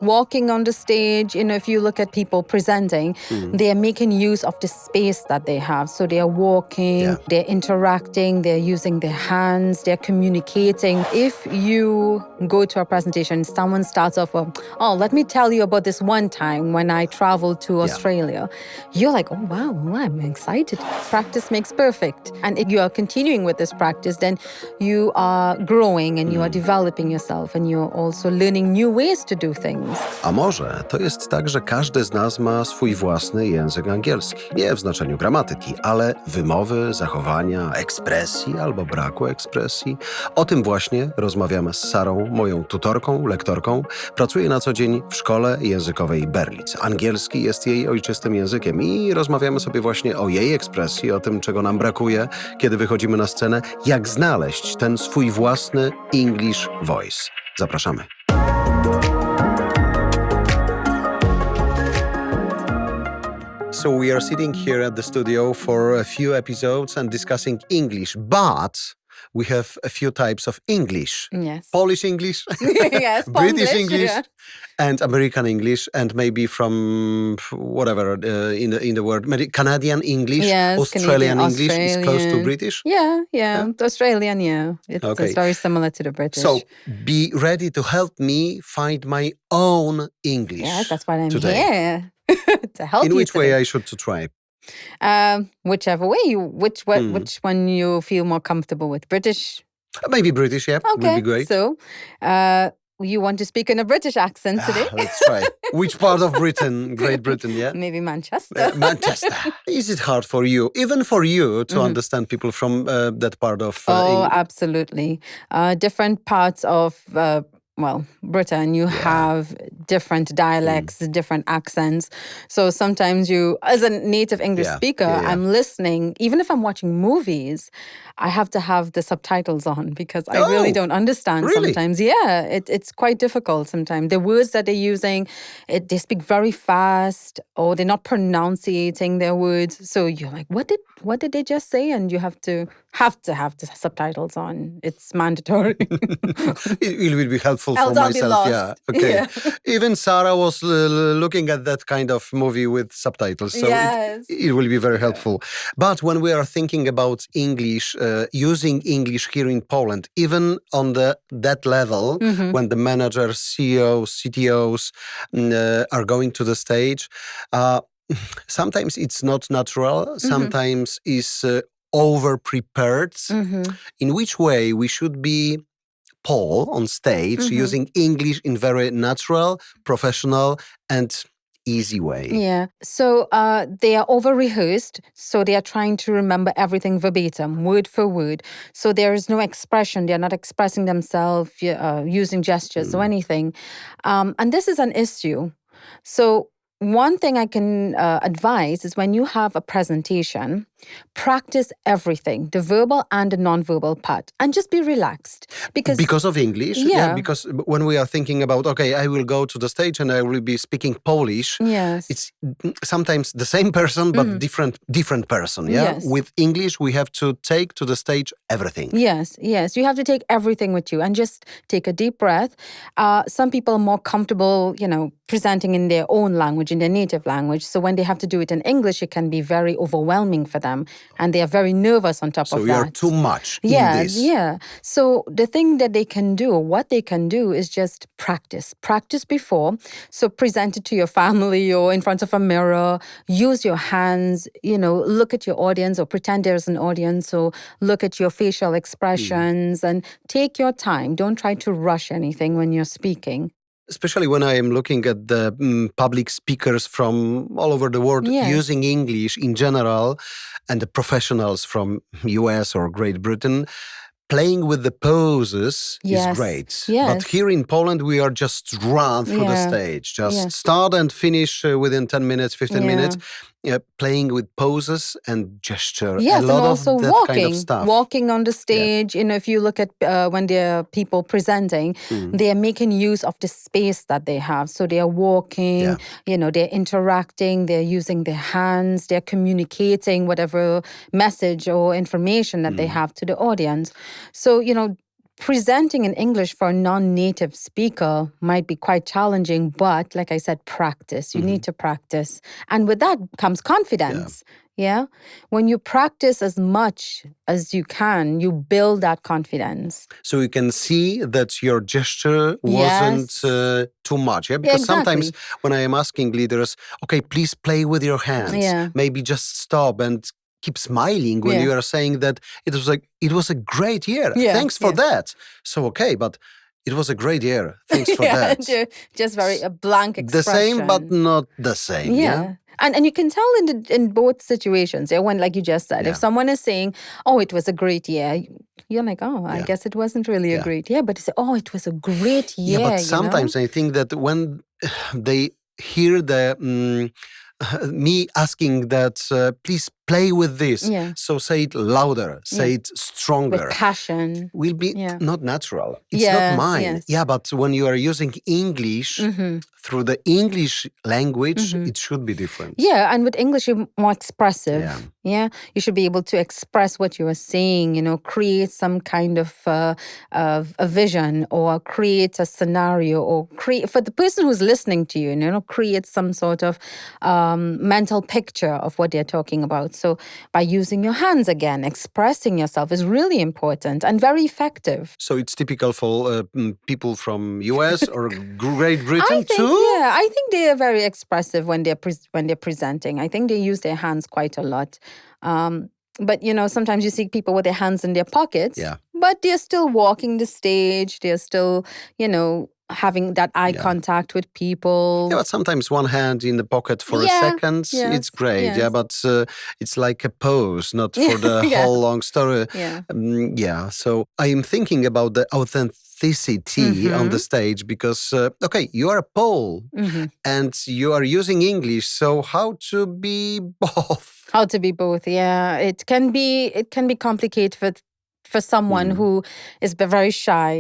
walking on the stage, if you look at people presenting, they are making use of the space that they have. So they are walking, they're interacting, they're using their hands, they're communicating. If you go to a presentation, someone starts off with, oh, let me tell you about this one time when I traveled to Australia. You're like, oh, wow, I'm excited. Practice makes perfect. And if you are continuing with this practice, then you are growing and you are developing yourself and you're also learning new ways to do things. A może to jest tak, że każdy z nas ma swój własny język angielski. Nie w znaczeniu gramatyki, ale wymowy, zachowania, ekspresji albo braku ekspresji. O tym właśnie rozmawiamy z Sarą, moją tutorką, lektorką. Pracuje na co dzień w szkole językowej Berlitz. Angielski jest jej ojczystym językiem i rozmawiamy sobie właśnie o jej ekspresji, o tym, czego nam brakuje, kiedy wychodzimy na scenę, jak znaleźć ten swój własny English voice. Zapraszamy. So we are sitting here at the studio for a few episodes and discussing English, but we have a few types of English. Yes. Polish English, yes, British English, yeah. and American English, and maybe from whatever in the word, Canadian English, yes, Australian Canadian, English is close to British. Yeah. The Australian, it's very similar to the British. So be ready to help me find my own English. Yeah, that's why I'm today. here to help you. In which today. way I should to try? Whichever way which one you feel more comfortable with. British? Maybe British, yeah. Okay, would be great. So you want to speak in a British accent today? Let's try. Which part of Britain? Great Britain, yeah? Maybe Manchester. Manchester. Is it hard for you, even for you, to understand people from that part of England? Absolutely. Different parts of Britain, you have different dialects, different accents. So sometimes you, as a native English speaker, I'm listening, even if I'm watching movies, I have to have the subtitles on because I really don't understand sometimes. Yeah, it's quite difficult sometimes. The words that they're using, they speak very fast or they're not pronunciating their words. So you're like, what did they just say? And you have to have the subtitles on. It's mandatory. It will be helpful Else for I'll be myself. lost. Yeah. Okay. Yeah. Even Sarah was looking at that kind of movie with subtitles, so Yes. it will be very helpful. But when we are thinking about English, using English here in Poland, even on that level, when the managers, CEOs, CTOs are going to the stage, sometimes it's not natural. Sometimes it's over-prepared. In which way we should be Paul on stage using English in very natural, professional, and easy way. Yeah. So they are over-rehearsed. So they are trying to remember everything verbatim, word for word. So there is no expression. They are not expressing themselves using gestures or anything. And this is an issue. So one thing I can advise is when you have a presentation, practice everything, the verbal and the non-verbal part, and just be relaxed. Because of English? Yeah. Because when we are thinking about, okay, I will go to the stage and I will be speaking Polish, yes. it's sometimes the same person, but different person, yeah? Yes. With English, we have to take to the stage everything. Yes. You have to take everything with you and just take a deep breath. Some people are more comfortable, presenting in their own language, in their native language. So when they have to do it in English, it can be very overwhelming for them. And they are very nervous on top of that. So we are too much in this. Yeah. So the thing that they can do, what they can do is just practice. Practice before. So present it to your family or in front of a mirror. Use your hands, look at your audience or pretend there's an audience. So look at your facial expressions and take your time. Don't try to rush anything when you're speaking. Especially when I am looking at the public speakers from all over the world using English in general, and the professionals from US or Great Britain, playing with the poses is great. Yes. But here in Poland, we are just run through the stage. Just start and finish within 10 minutes, 15 minutes. Playing with poses and gesture. Yes, a lot and also of that walking. kind of stuff. Walking on the stage. If you look at when there are people presenting, they are making use of the space that they have. So they are walking, they're interacting, they're using their hands, they're communicating whatever message or information that they have to the audience. So, presenting in English for a non-native speaker might be quite challenging, but like I said, practice. You need to practice. And with that comes confidence. Yeah. When you practice as much as you can, you build that confidence. So you can see that your gesture wasn't too much. Yeah. Because sometimes when I am asking leaders, okay, please play with your hands. Maybe just stop and keep smiling when you are saying that it was a great year. Thanks for that. So, okay, but it was a great year. Thanks for that. Just very a blank expression. The same, but not the same. Yeah. And you can tell in both situations. When, like you just said, if someone is saying, "Oh, it was a great year," you're like, "Oh, I guess it wasn't really a great year." But you say, "Oh, it was a great year." Yeah, but sometimes I think that when they hear the me asking that, please play with this. So say it louder, say it stronger. With passion. Will be not natural. It's not mine. Yeah, but when you are using English through the English language, it should be different. Yeah, and with English, you're more expressive. Yeah, you should be able to express what you are saying, create some kind of a vision or create a scenario or create, for the person who's listening to you, create some sort of mental picture of what they're talking about. So by using your hands again, expressing yourself is really important and very effective. So it's typical for people from US or Great Britain too? Yeah, I think they are very expressive when they're presenting. I think they use their hands quite a lot. But, sometimes you see people with their hands in their pockets, but they're still walking the stage. They're still, having that eye contact with people. Yeah, but sometimes one hand in the pocket for a second, it's great. Yeah, but it's like a pose, not for the whole long story. So I am thinking about the authenticity on the stage because, you are a Pole and you are using English. So how to be both? How to be both, yeah. It can be complicated for someone who is very shy,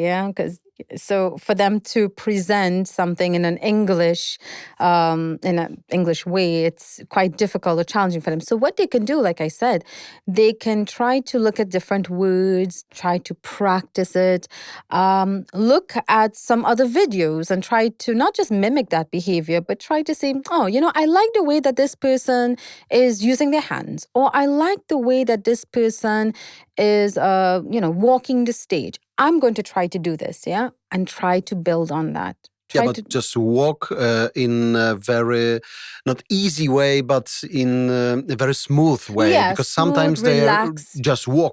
So for them to present something in an English way, it's quite difficult or challenging for them. So what they can do, like I said, they can try to look at different words, try to practice it, look at some other videos and try to not just mimic that behavior, but try to say, I like the way that this person is using their hands, or I like the way that this person is, walking the stage. I'm going to try to do this, and try to build on that. Just walk in a very, not easy way, but in a very smooth way. Because sometimes they are just walk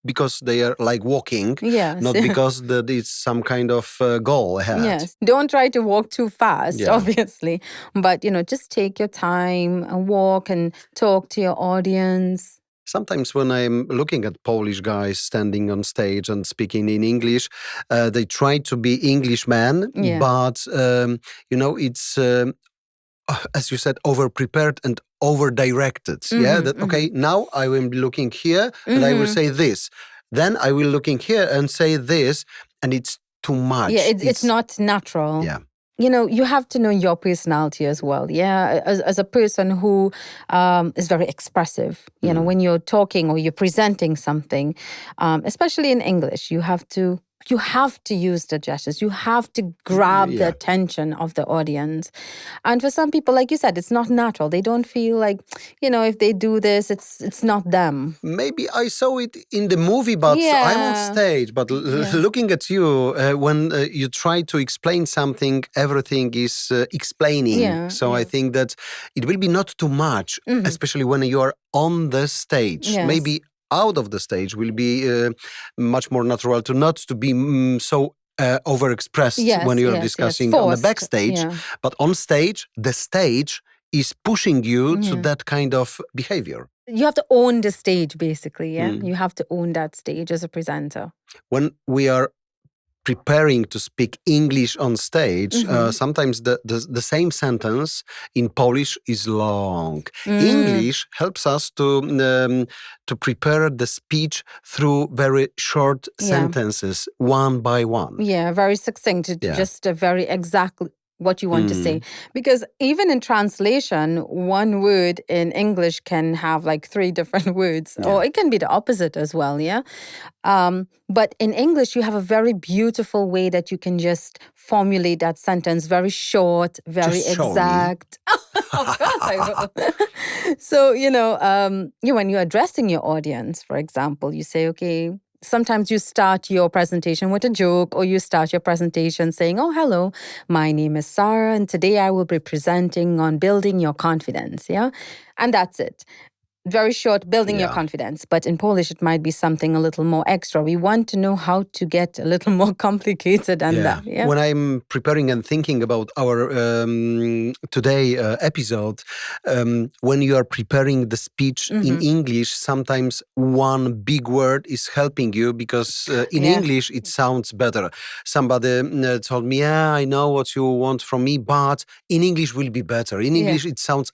because they are like walking, not because that is some kind of goal ahead. Yes, don't try to walk too fast, obviously. But, just take your time and walk and talk to your audience. Sometimes when I'm looking at Polish guys standing on stage and speaking in English, they try to be Englishmen, but, it's, as you said, over-prepared and over-directed. Now I will be looking here and I will say this. Then I will looking here and say this, and it's too much. Yeah, it's not natural. Yeah. You have to know your personality as well. Yeah, as a person who is very expressive. When you're talking or you're presenting something, especially in English, you have to use the gestures. You have to grab the attention of the audience. And for some people, like you said, it's not natural. They don't feel like, if they do this, it's not them. Maybe I saw it in the movie, but I'm on stage. But looking at you, when you try to explain something, everything is explaining. So I think that it will be not too much, especially when you are on the stage. Maybe out of the stage will be much more natural to be so overexpressed when you're discussing on the backstage. But on stage, the stage is pushing you to that kind of behavior. You have to own the stage, basically, You have to own that stage as a presenter. When we are preparing to speak English on stage, sometimes the same sentence in Polish is long. English helps us to prepare the speech through very short sentences, one by one. Yeah, very succinct, just a very what you want to say. Because even in translation, one word in English can have like 3 different words, or it can be the opposite as well, yeah? But in English, you have a very beautiful way that you can just formulate that sentence, very short, very exact. Of course I will. So, when you're addressing your audience, for example, you say, okay, sometimes you start your presentation with a joke, or you start your presentation saying, oh, hello, my name is Sarah, and today I will be presenting on building your confidence, yeah? And that's it. Very short, building your confidence. But in Polish, it might be something a little more extra. We want to know how to get a little more complicated than that. Yeah? When I'm preparing and thinking about our today episode, when you are preparing the speech in English, sometimes one big word is helping you because in English, it sounds better. Somebody told me, I know what you want from me, but in English will be better. In English,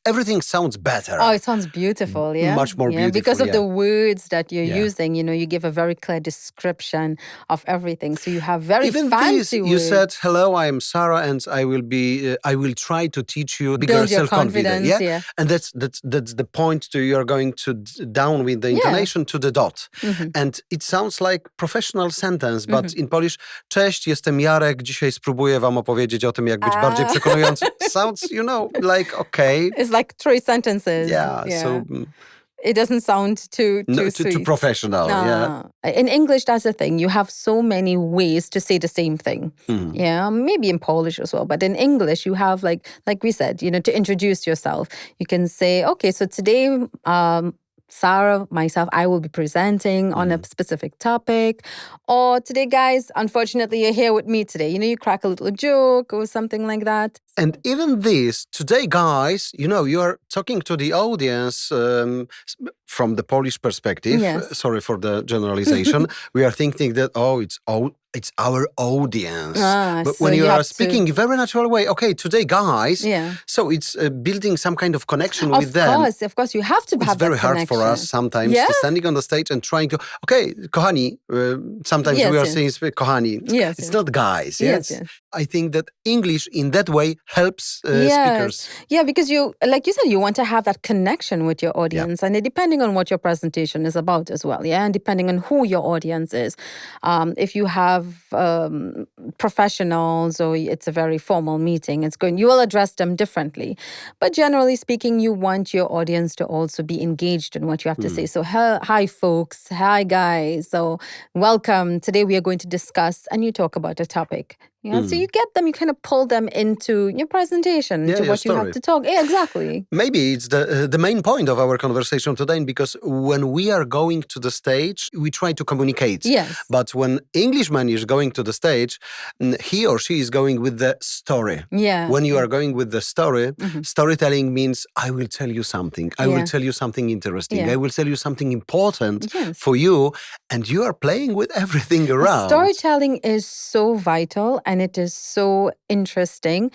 everything sounds better. Oh, it sounds beautiful. Yeah? Much more beautiful. Because of the words that you're using, you give a very clear description of everything. So you have very fancy words. You said, hello, I am Sarah, and I will try to teach you bigger self-confidence. Yeah? And that's the point you're going to down with the intonation to the dot. And it sounds like professional sentence, but in Polish, cześć, jestem Jarek, dzisiaj spróbuję wam opowiedzieć o tym, jak być bardziej przekonujący. Sounds, like, okay. It's like 3 sentences. Yeah. So it doesn't sound too too professional. Yeah. In English, that's the thing. You have so many ways to say the same thing. Yeah, maybe in Polish as well. But in English, you have like we said, to introduce yourself. You can say, okay, so today, Sarah, myself, I will be presenting on a specific topic. Or today, guys, unfortunately, you're here with me today. You crack a little joke or something like that. And even this, today, guys, you're talking to the audience from the Polish perspective. Yes. Sorry for the generalization. We are thinking that, it's our audience. But so when you are speaking very natural way, okay, today, guys, so it's building some kind of connection with them. Of course, you have to have that connection. It's very hard for us sometimes to standing on the stage and trying to, okay, kochani, sometimes we are saying kochani. Yes, it's not guys. Yes. I think that English in that way helps speakers. Yeah, because like you said, you want to have that connection with your audience, and depending on what your presentation is about as well, and depending on who your audience is. If you have professionals or it's a very formal meeting, you will address them differently. But generally speaking, you want your audience to also be engaged in what you have to say. So, hi folks, hi guys, so welcome. Today we are going to discuss, and you talk about a topic. So you get them, you kind of pull them into your presentation, to what you have to talk. Yeah, exactly. Maybe it's the main point of our conversation today, because when we are going to the stage, we try to communicate. Yes. But when Englishman is going to the stage, he or she is going with the story. Yeah. When you are going with the story, storytelling means I will tell you something. I will tell you something interesting. Yeah. I will tell you something important for you. And you are playing with everything around. Storytelling is so vital, and it is so interesting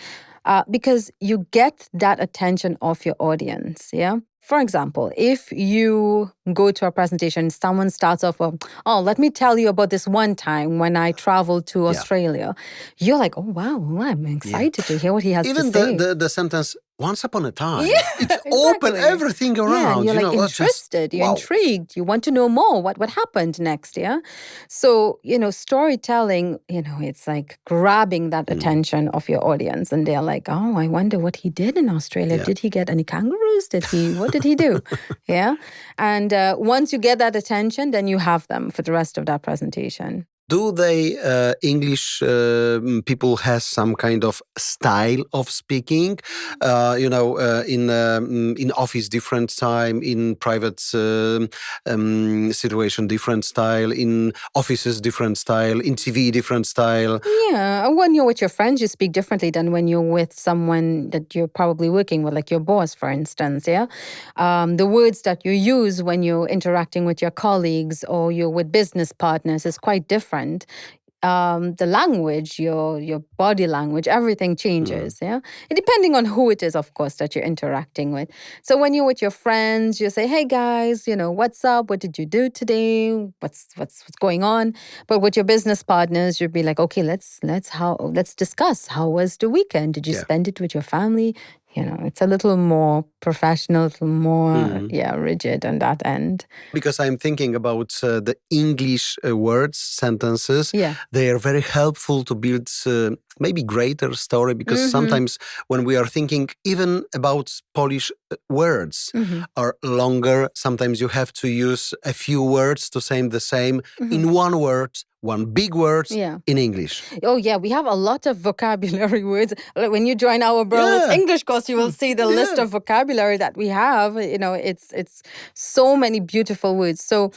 because you get that attention of your audience, yeah? For example, if you go to a presentation, someone starts off with, let me tell you about this one time when I traveled to Australia. You're like, oh, wow, I'm excited to hear what he has to say. Even the sentence, once upon a time, it's open everything around. Yeah, you're interested, you're intrigued, you want to know more, what happened next, yeah? So, storytelling, it's like grabbing that attention of your audience, and they're like, oh, I wonder what he did in Australia. Did he get any kangaroos? What did he do? Yeah. And once you get that attention, then you have them for the rest of that presentation. Do they, English people has some kind of style of speaking? In office, different time, in private situation, different style, in offices, different style, in TV, different style. Yeah, when you're with your friends, you speak differently than when you're with someone that you're probably working with, like your boss, for instance, yeah? The words that you use when you're interacting with your colleagues or you're with business partners is quite different. the language, your body language, everything changes. Yeah, and depending on who it is, of course, that you're interacting with. So when you're with your friends, you say, "Hey guys, what's up? What did you do today? What's going on?" But with your business partners, you'd be like, "Okay, let's discuss. How was the weekend? Did you spend it with your family?" It's a little more professional, a little more, rigid on that end. Because I'm thinking about the English words, sentences. Yeah. They are very helpful to build maybe greater story, because sometimes when we are thinking even about Polish words are longer, sometimes you have to use a few words to say the same in one word, one big word in English. Oh, yeah. We have a lot of vocabulary words. Like when you join our Berlitz English course, you will see the list of vocabulary that we have. It's so many beautiful words. So,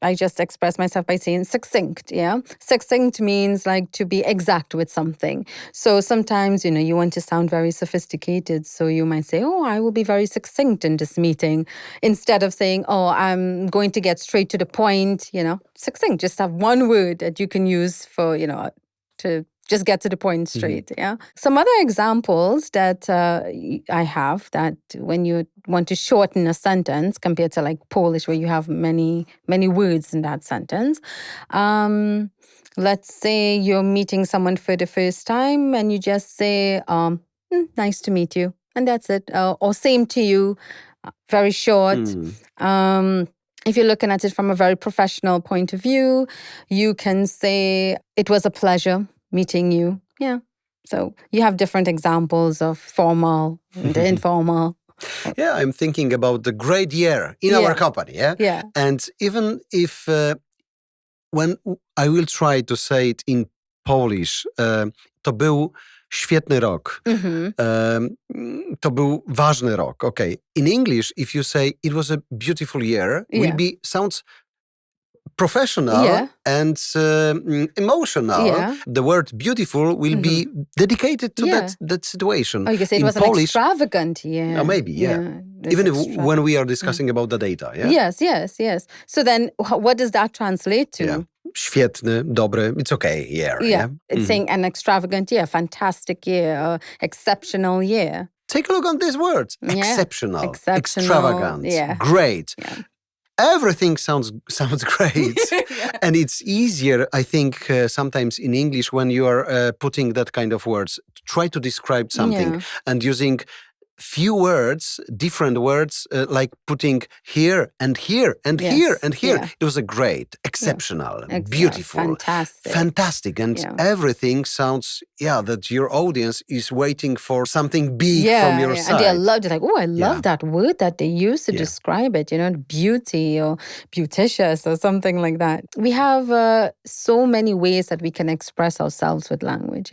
I just express myself by saying succinct, yeah? Succinct means like to be exact with something. So sometimes, you want to sound very sophisticated. So you might say, "Oh, I will be very succinct in this meeting." Instead of saying, "Oh, I'm going to get straight to the point," succinct. Just have one word that you can use for, to just get to the point straight, yeah? Some other examples that I have, that when you want to shorten a sentence compared to like Polish, where you have many, many words in that sentence. Let's say you're meeting someone for the first time and you just say, "Nice to meet you." And that's it. Or "Same to you." Very short. If you're looking at it from a very professional point of view, you can say, "It was a pleasure meeting you." Yeah. So you have different examples of formal and informal. Yeah, I'm thinking about the great year in our company. Yeah. And even if when I will try to say it in Polish, to był świetny rok. To był ważny rok. Okay. In English, if you say it was a beautiful year, sounds professional and emotional. Yeah. The word beautiful will be dedicated to that situation. Oh, you can say it in was Polish, an extravagant year. Oh, maybe, even when we are discussing about the data. Yes. So then what does that translate to? Yeah. Świetny, dobry, it's okay year. It's saying an extravagant year, fantastic year, exceptional year. Take a look on these words. Exceptional, extravagant, great. Yeah. Everything sounds great. And it's easier, I think, sometimes in English when you are putting that kind of words. Try to describe something and using few words, different words, like putting here and here and here and here. It was a great, exceptional, beautiful, fantastic. And everything sounds, that your audience is waiting for something big from your side. And they're like, "Oh, I love that word that they use to describe it, beauty or beauticious or something like that." We have so many ways that we can express ourselves with language,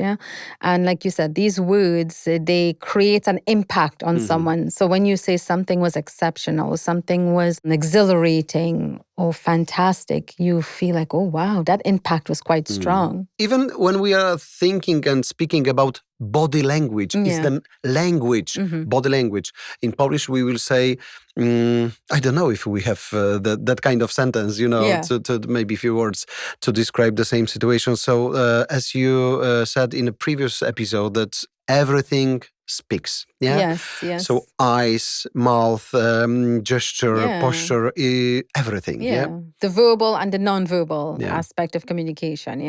And like you said, these words, they create an impact on someone. So when you say something was exceptional, something was exhilarating or fantastic, you feel like, "Oh, wow, that impact was quite strong." Even when we are thinking and speaking about body language, it's the language, body language. In Polish, we will say, I don't know if we have that kind of sentence, to maybe a few words to describe the same situation. So as you said in a previous episode, that everything speaks. Yes. So eyes, mouth, gesture, posture, everything. The verbal and the non-verbal aspect of communication.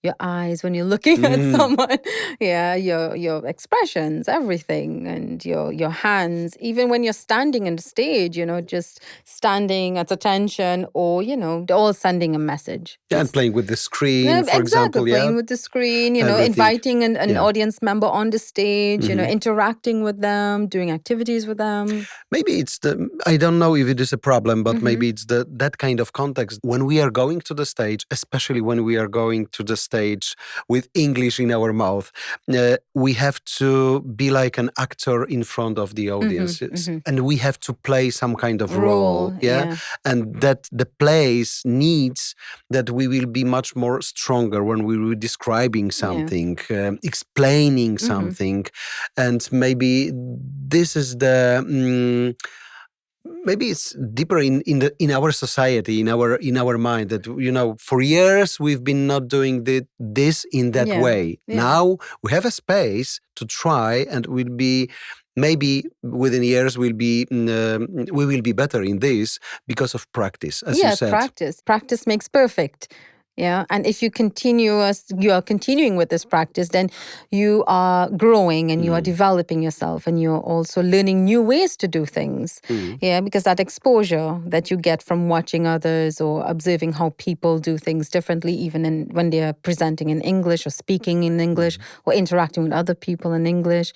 Your eyes when you're looking at someone. Your expressions, everything, and your hands. Even when you're standing on the stage, just standing at attention, or all sending a message. And playing with the screen, for example. Playing with the screen. Inviting an audience member on the stage. Interacting with them, doing activities with them. Maybe it's I don't know if it is a problem, but maybe it's that kind of context. When we are going to the stage, especially when we are going to the stage with English in our mouth, we have to be like an actor in front of the audience. And we have to play some kind of role. And that the place needs that we will be much more stronger when we were describing something, explaining something. And maybe this is the maybe it's deeper in our society, in our mind, that for years we've been not doing this in that way. Now we have a space to try, and we'll be maybe within years we will be better in this because of practice, as you said. Practice makes perfect. Yeah, and if you are continuing with this practice, then you are growing and you are developing yourself, and you're also learning new ways to do things. Yeah, because that exposure that you get from watching others or observing how people do things differently, even when they are presenting in English or speaking in English or interacting with other people in English.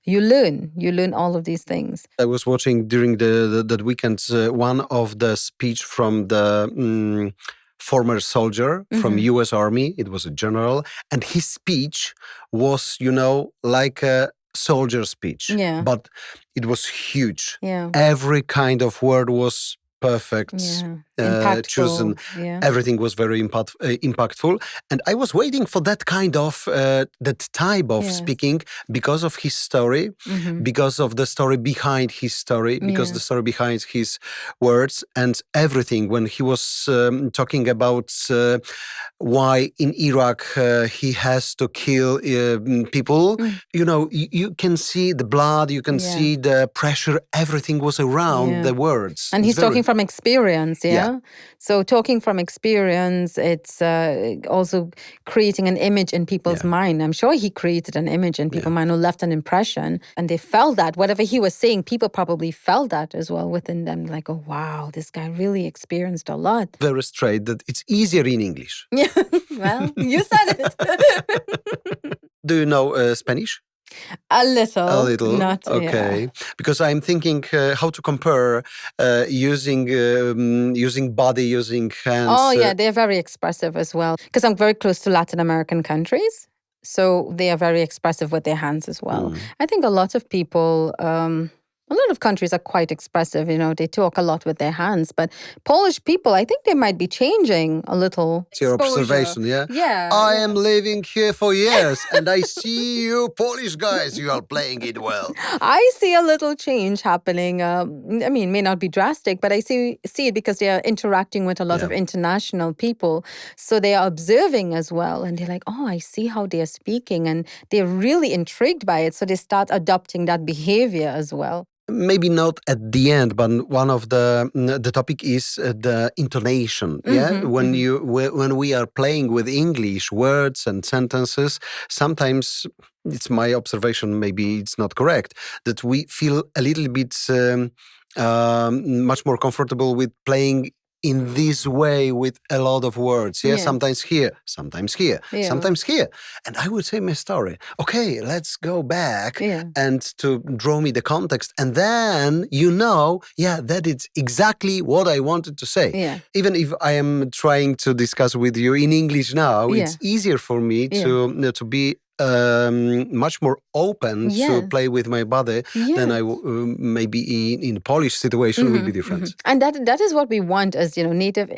You learn all of these things. I was watching during that weekend one of the speech from the former soldier from U.S. Army. It was a general, and his speech was, like a soldier speech. Yeah. But it was huge. Yeah. Every kind of word was perfect, chosen. Yeah. Everything was very impactful. And I was waiting for that kind of, that type of speaking because of his story, because of the story behind his story, because the story behind his words and everything. When he was talking about why in Iraq he has to kill people, you can see the blood, you can see the pressure, everything was around the words. And he's talking from experience, So talking from experience, it's also creating an image in people's mind. I'm sure he created an image in people's mind, or left an impression, and they felt that. Whatever he was saying, people probably felt that as well within them. Like, oh, wow, this guy really experienced a lot. Very straight, that it's easier in English. Yeah, well, you said it. Do you know Spanish? A little. A little. Not, okay. Because I'm thinking how to compare using body, using hands. Oh, yeah, they're very expressive as well. Because I'm very close to Latin American countries. So they are very expressive with their hands as well. I think a lot of people... a lot of countries are quite expressive, they talk a lot with their hands. But Polish people, I think they might be changing a little. It's your observation, yeah? Yeah. I am living here for years and I see you Polish guys, you are playing it well. I see a little change happening. May not be drastic, but I see it because they are interacting with a lot of international people. So they are observing as well. And they're like, oh, I see how they are speaking. And they're really intrigued by it. So they start adopting that behavior as well. Maybe not at the end, but one of the topic is the intonation. When we are playing with English words and sentences, sometimes it's my observation. Maybe it's not correct, that we feel a little bit much more comfortable with playing in this way with a lot of words. Sometimes here, sometimes here, sometimes here. And I would say my story. Okay, let's go back and to draw me the context. And then, that is exactly what I wanted to say. Yeah. Even if I am trying to discuss with you in English now, it's easier for me to be much more open to play with my body than I maybe in Polish situation will be different. And that is what we want as native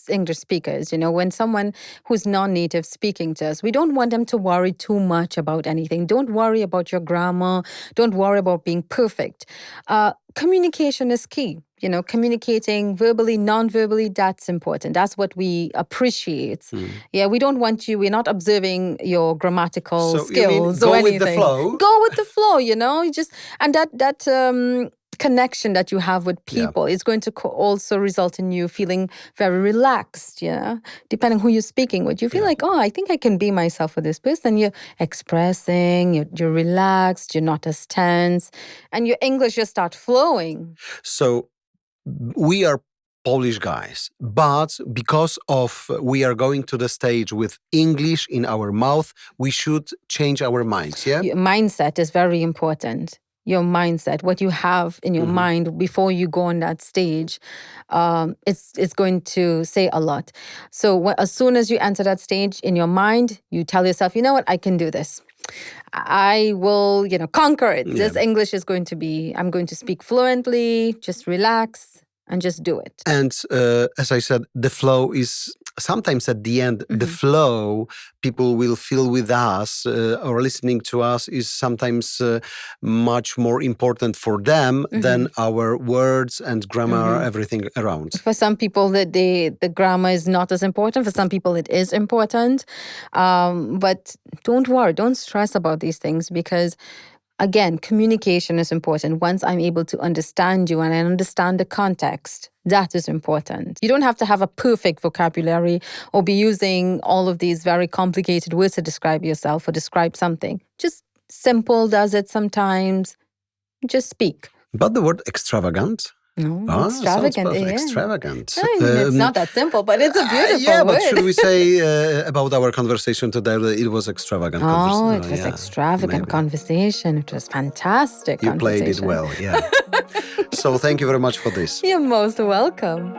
English speakers. When someone who's non-native speaking to us, we don't want them to worry too much about anything. Don't worry about your grammar. Don't worry about being perfect. Communication is key. Communicating verbally, non-verbally, that's important. That's what we appreciate. We don't want you, we're not observing your grammatical skills or anything. Go with the flow. Go with the flow, and that connection that you have with people is going to also result in you feeling very relaxed, depending who you're speaking with. You feel like, oh, I think I can be myself with this person. You're expressing, you're relaxed, you're not as tense, and your English just start flowing. So we are Polish guys, but because of we are going to the stage with English in our mouth, we should change our minds, Your mindset is very important. Your mindset, what you have in your mind before you go on that stage, it's going to say a lot. So as soon as you enter that stage in your mind, you tell yourself, you know what, I can do this. I will, conquer it. This English is going to be, I'm going to speak fluently, just relax and just do it. And as I said, the flow is sometimes at the end, the flow people will feel with us or listening to us is sometimes much more important for them than our words and grammar, everything around. For some people, the grammar is not as important. For some people, it is important. But don't worry, don't stress about these things because, again, communication is important. Once I'm able to understand you and I understand the context, that is important. You don't have to have a perfect vocabulary or be using all of these very complicated words to describe yourself or describe something. Just simple does it sometimes. Just speak. But the word extravagant? No, extravagant. Yeah. Extravagant. It's not that simple, but it's a beautiful yeah, word. but should we say about our conversation today that it was extravagant conversation? It was extravagant conversation. It was fantastic You conversation. played it well, yeah. So thank you very much for this. You're most welcome.